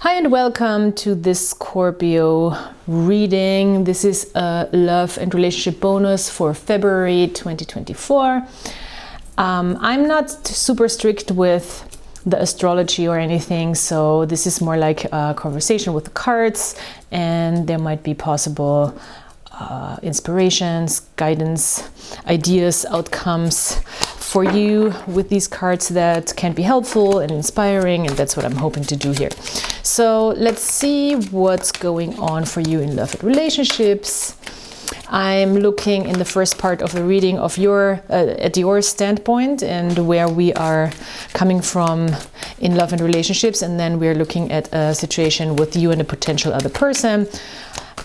Hi and welcome to this Scorpio reading. This is a love and relationship bonus for February 2024. I'm not super strict with the astrology or anything, so this is more like a conversation with the cards, and there might be possible inspirations, guidance, ideas, outcomes for you with these cards that can be helpful and inspiring, and that's what I'm hoping to do here. So let's see what's going on for you in love and relationships. I'm looking in the first part of the reading of at your standpoint and where we are coming from in love and relationships, and then we're looking at a situation with you and a potential other person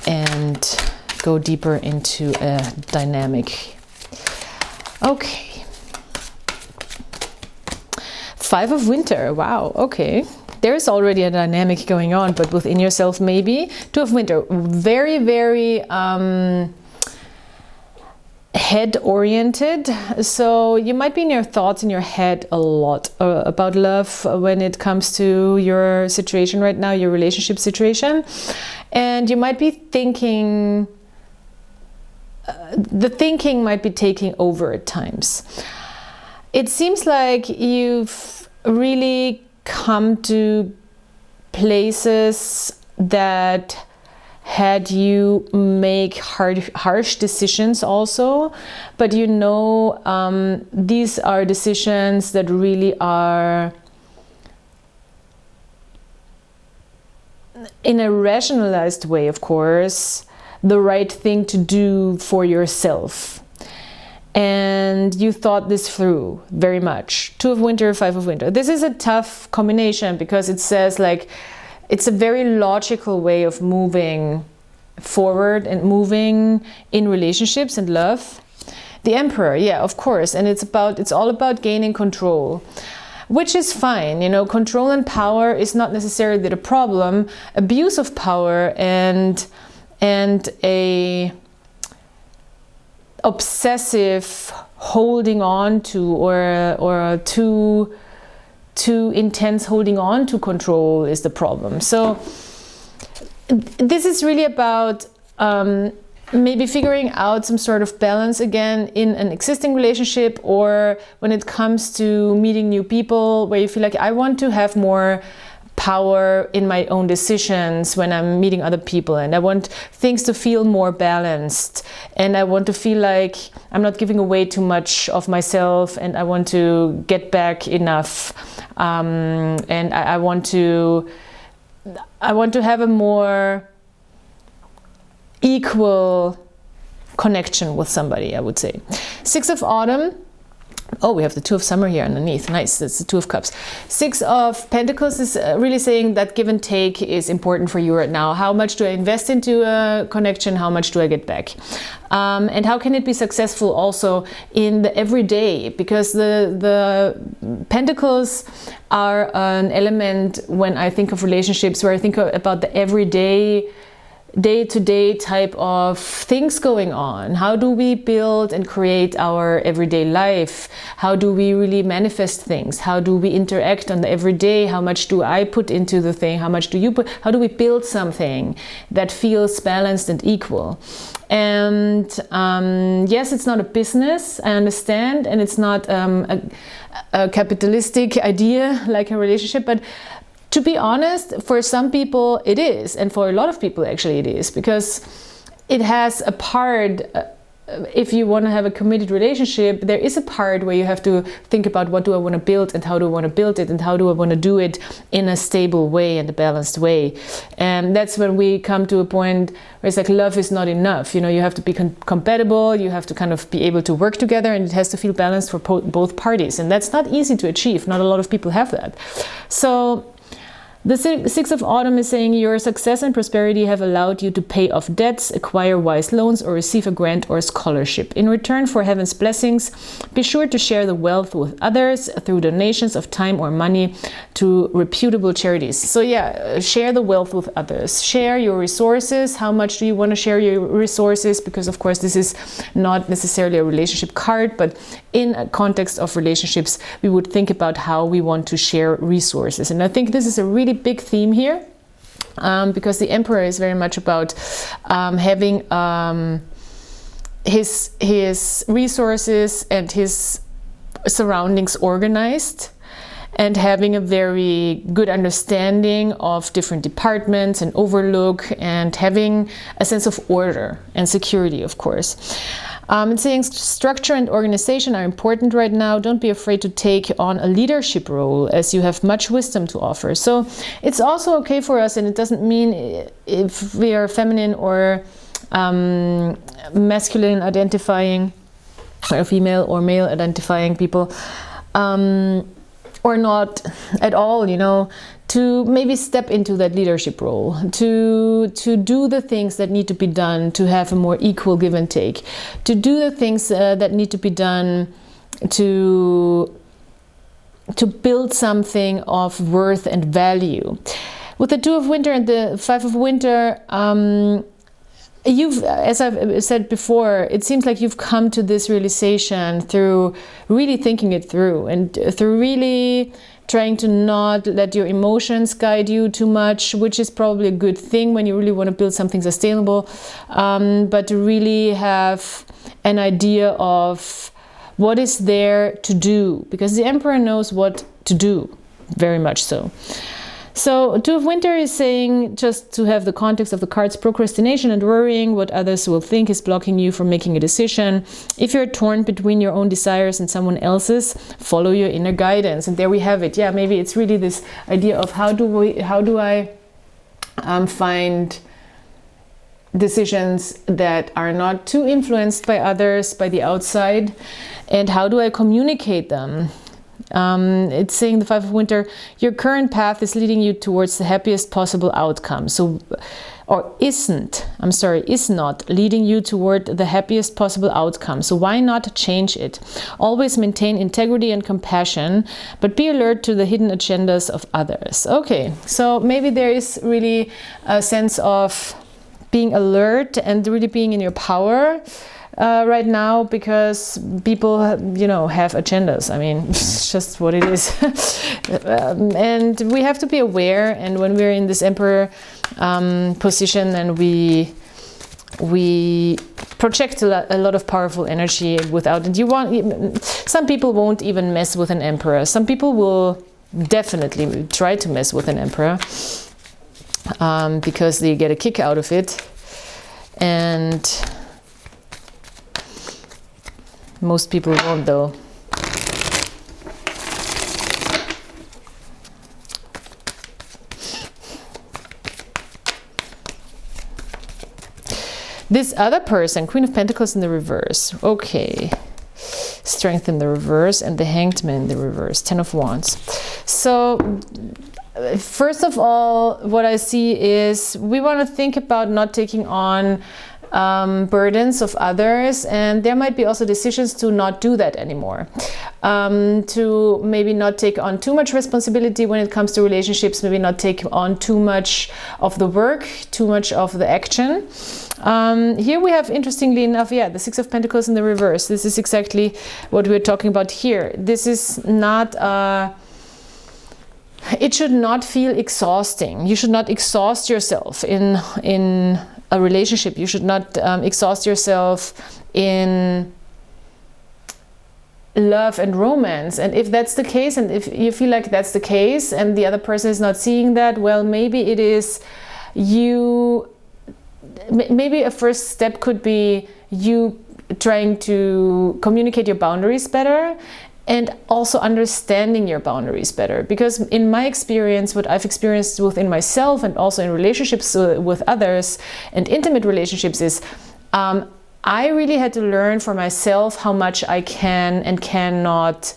and go deeper into a dynamic. Okay. Five of Winter. Wow. Okay. There's already a dynamic going on, but within yourself maybe. Two of Winter. Very, very head-oriented. So you might be in your thoughts in your head a lot about love when it comes to your situation right now, your relationship situation. And you might be thinking, the thinking might be taking over at times. It seems like you've really come to places that had you make harsh decisions also, but you know, these are decisions that really are in a rationalized way, of course, the right thing to do for yourself. And you thought this through very much. Two of Winter, Five of Winter. This is a tough combination because it says like it's a very logical way of moving forward and moving in relationships and love. The Emperor, yeah, of course. And it's all about gaining control, which is fine. You know, control and power is not necessarily the problem. Abuse of power and a obsessive holding on to or too intense holding on to control is the problem. So this is really about maybe figuring out some sort of balance again in an existing relationship, or when it comes to meeting new people where you feel like I want to have more power in my own decisions when I'm meeting other people, and I want things to feel more balanced, and I want to feel like I'm not giving away too much of myself, and I want to get back enough, and I want to have a more equal connection with somebody, I would say. Six of Autumn. Oh, we have the Two of Summer here underneath. Nice. That's the Two of Cups. Six of Pentacles is really saying that give and take is important for you right now. How much do I invest into a connection? How much do I get back? And how can it be successful also in the everyday? Because the Pentacles are an element when I think of relationships where I think about the everyday, day-to-day type of things going on. How do we build and create our everyday life? How do we really manifest things? How do we interact on the everyday? How much do I put into the thing? How much do you put? How do we build something that feels balanced and equal? And yes, it's not a business, I understand, and it's not a capitalistic idea like a relationship, but to be honest, for some people it is, and for a lot of people actually it is, because it has a part, if you want to have a committed relationship, there is a part where you have to think about what do I want to build and how do I want to build it and how do I want to do it in a stable way and a balanced way. And that's when we come to a point where it's like love is not enough. You know, you have to be compatible, you have to kind of be able to work together, and it has to feel balanced for both parties. And that's not easy to achieve. Not a lot of people have that. So the Six of Autumn is saying your success and prosperity have allowed you to pay off debts, acquire wise loans, or receive a grant or scholarship. In return for heaven's blessings, be sure to share the wealth with others through donations of time or money to reputable charities. So yeah, share the wealth with others. Share your resources. How much do you want to share your resources? Because of course this is not necessarily a relationship card, but in a context of relationships, we would think about how we want to share resources. And I think this is a really big theme here. because the Emperor is very much about having his resources and his surroundings organized, and having a very good understanding of different departments and overlook, and having a sense of order and security, of course. It's saying structure and organization are important right now. Don't be afraid to take on a leadership role, as you have much wisdom to offer. So it's also okay for us, and it doesn't mean if we are feminine or masculine identifying, or female or male identifying people, or not at all, you know, to maybe step into that leadership role, to do the things that need to be done, to have a more equal give and take, to do the things that need to be done to build something of worth and value. With the Two of Winter and the Five of Winter, as I've said before, it seems like you've come to this realization through really thinking it through, and through really trying to not let your emotions guide you too much, which is probably a good thing when you really want to build something sustainable, but to really have an idea of what is there to do, because the Emperor knows what to do, very much so. So Two of Winter is saying, just to have the context of the cards, procrastination and worrying what others will think is blocking you from making a decision. If you're torn between your own desires and someone else's, follow your inner guidance. And there we have it. Yeah, maybe it's really this idea of how do I find decisions that are not too influenced by others, by the outside, and how do I communicate them? It's saying the Five of Winter, your current path is leading you towards the happiest possible outcome. So, or is not leading you toward the happiest possible outcome. So why not change it? Always maintain integrity and compassion, but be alert to the hidden agendas of others. Okay, so maybe there is really a sense of being alert and really being in your power right now, because people, you know, have agendas. I mean, it's just what it is. And we have to be aware, and when we're in this Emperor position, and we project a lot of powerful energy without it. Some people won't even mess with an Emperor. Some people will definitely try to mess with an Emperor because they get a kick out of it. And most people won't, though. This other person, Queen of Pentacles in the reverse. Okay. Strength in the reverse and the Hanged Man in the reverse. 10 of Wands. So, first of all, what I see is we want to think about not taking on burdens of others, and there might be also decisions to not do that anymore, to maybe not take on too much responsibility when it comes to relationships, maybe not take on too much of the work, too much of the action. Here we have, interestingly enough, yeah, the Six of Pentacles in the reverse. This is exactly what we're talking about here. This is not it should not feel exhausting. You should not exhaust yourself in a relationship. You should not exhaust yourself in love and romance. And if that's the case, and if you feel like that's the case, and the other person is not seeing that, well, maybe it is you. Maybe a first step could be you trying to communicate your boundaries better, and also understanding your boundaries better. Because in my experience, what I've experienced within myself and also in relationships with others and intimate relationships is I really had to learn for myself how much I can and cannot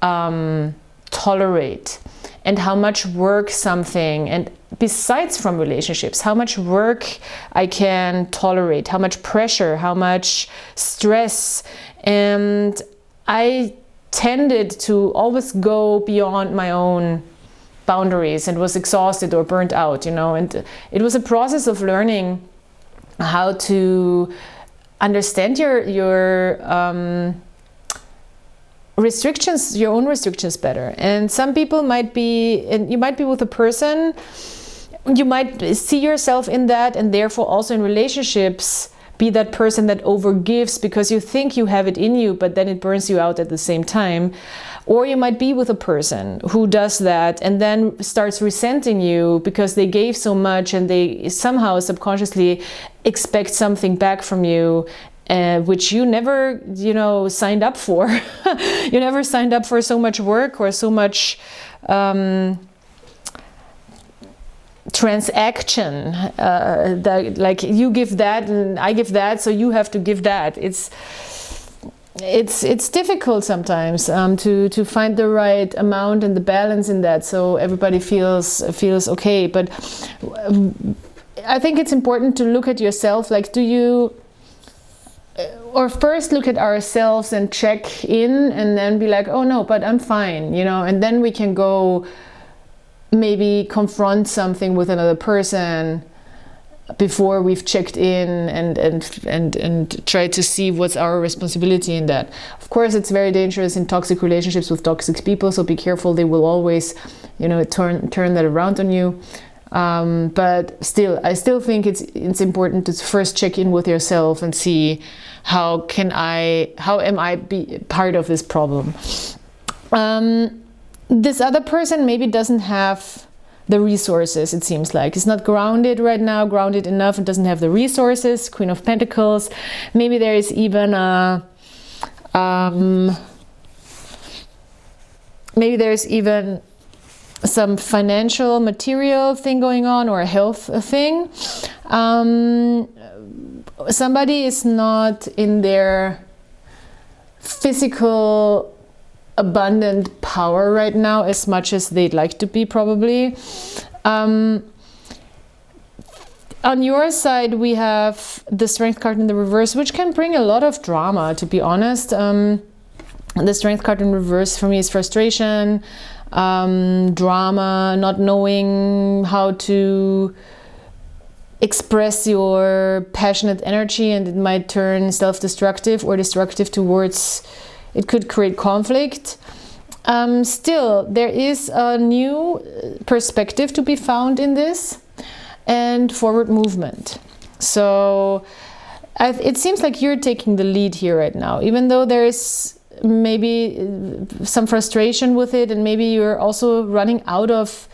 tolerate, and how much work something, and besides from relationships, how much work I can tolerate, how much pressure, how much stress. And I tended to always go beyond my own boundaries and was exhausted or burnt out, you know. And it was a process of learning how to understand your restrictions, your own restrictions better. And some people might be, and you might be with a person you might see yourself in that, and therefore also in relationships be that person that overgives because you think you have it in you, but then it burns you out at the same time. Or you might be with a person who does that and then starts resenting you because they gave so much and they somehow subconsciously expect something back from you, which you never, signed up for. You never signed up for so much work or so much transaction, that like you give that and I give that, so you have to give that. It's difficult sometimes to find the right amount and the balance in that, so everybody feels okay. But I think it's important to look at yourself, like or first look at ourselves and check in, and then be like, oh no, but I'm fine, and then we can go maybe confront something with another person before we've checked in and try to see what's our responsibility in that. Of course, it's very dangerous in toxic relationships with toxic people, so be careful. They will always, turn that around on you. But still, I still think it's important to first check in with yourself and see how am I be part of this problem. This other person maybe doesn't have the resources, it seems like. He's not grounded right now, grounded enough, and doesn't have the resources. Queen of Pentacles. Maybe there is even some financial, material thing going on, or a health thing. Somebody is not in their physical abundant power right now as much as they'd like to be, probably. On your side, we have the Strength card in the reverse, which can bring a lot of drama, to be honest. The Strength card in reverse for me is frustration, drama, not knowing how to express your passionate energy, and it might turn self-destructive or destructive towards. It could create conflict. Still, there is a new perspective to be found in this, and forward movement. So it seems like you're taking the lead here right now, even though there is maybe some frustration with it, and maybe you're also running out of,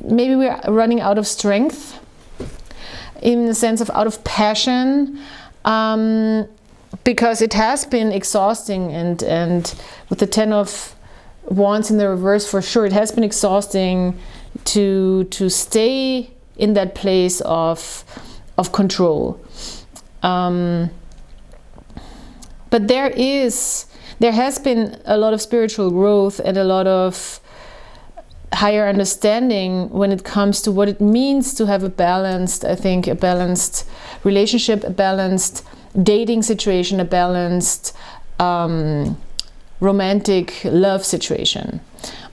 maybe we're running out of strength, in the sense of out of passion. Because it has been exhausting, and with the 10 of Wands in the reverse, for sure, it has been exhausting to stay in that place of control. But there has been a lot of spiritual growth and a lot of higher understanding when it comes to what it means to have a balanced relationship, a balanced dating situation, a balanced romantic love situation,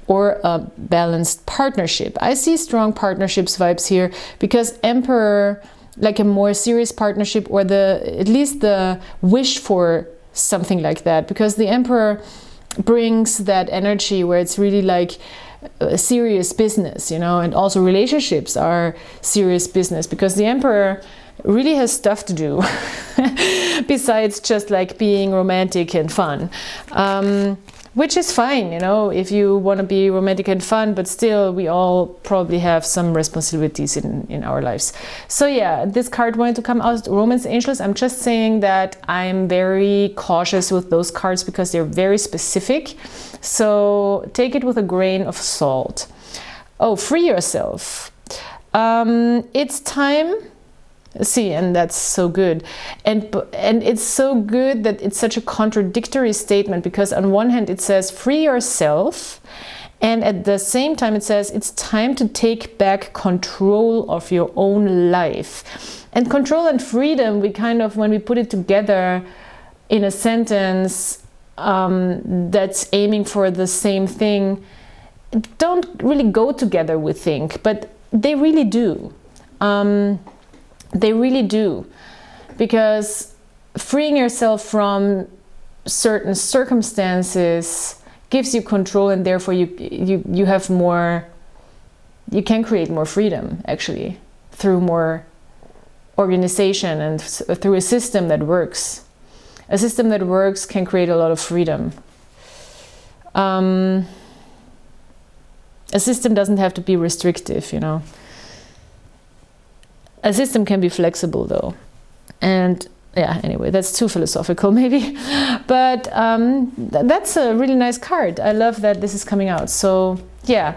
or a balanced partnership. I see strong partnerships vibes here, because Emperor, like a more serious partnership, or at least the wish for something like that, because the Emperor brings that energy where it's really like serious business, and also relationships are serious business, because the Emperor really has stuff to do besides just like being romantic and fun, which is fine, if you want to be romantic and fun, but still we all probably have some responsibilities in our lives. So yeah, this card wanted to come out, Romance Angels. I'm just saying that I'm very cautious with those cards because they're very specific, so take it with a grain of salt. Oh, free yourself. It's time. See, and that's so good, and it's so good that it's such a contradictory statement, because on one hand it says free yourself, and at the same time it says it's time to take back control of your own life. And control and freedom, we kind of, when we put it together in a sentence that's aiming for the same thing, don't really go together, we think, but they really do. They really do, because freeing yourself from certain circumstances gives you control, and therefore you have more you can create more freedom, actually, through more organization and through a system that works. A system that works can create a lot of freedom. A system doesn't have to be restrictive, you know. A system can be flexible, though. And yeah, anyway, that's too philosophical maybe, but that's a really nice card. I love that this is coming out. So yeah,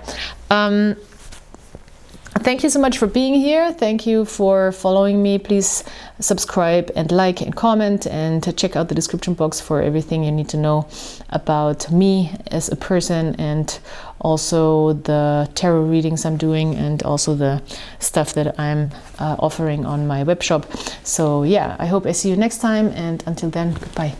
thank you so much for being here. Thank you for following me. Please subscribe and like and comment, and check out the description box for everything you need to know about me as a person, and also the tarot readings I'm doing, and also the stuff that I'm offering on my web shop. So yeah, I hope I see you next time, and until then, goodbye.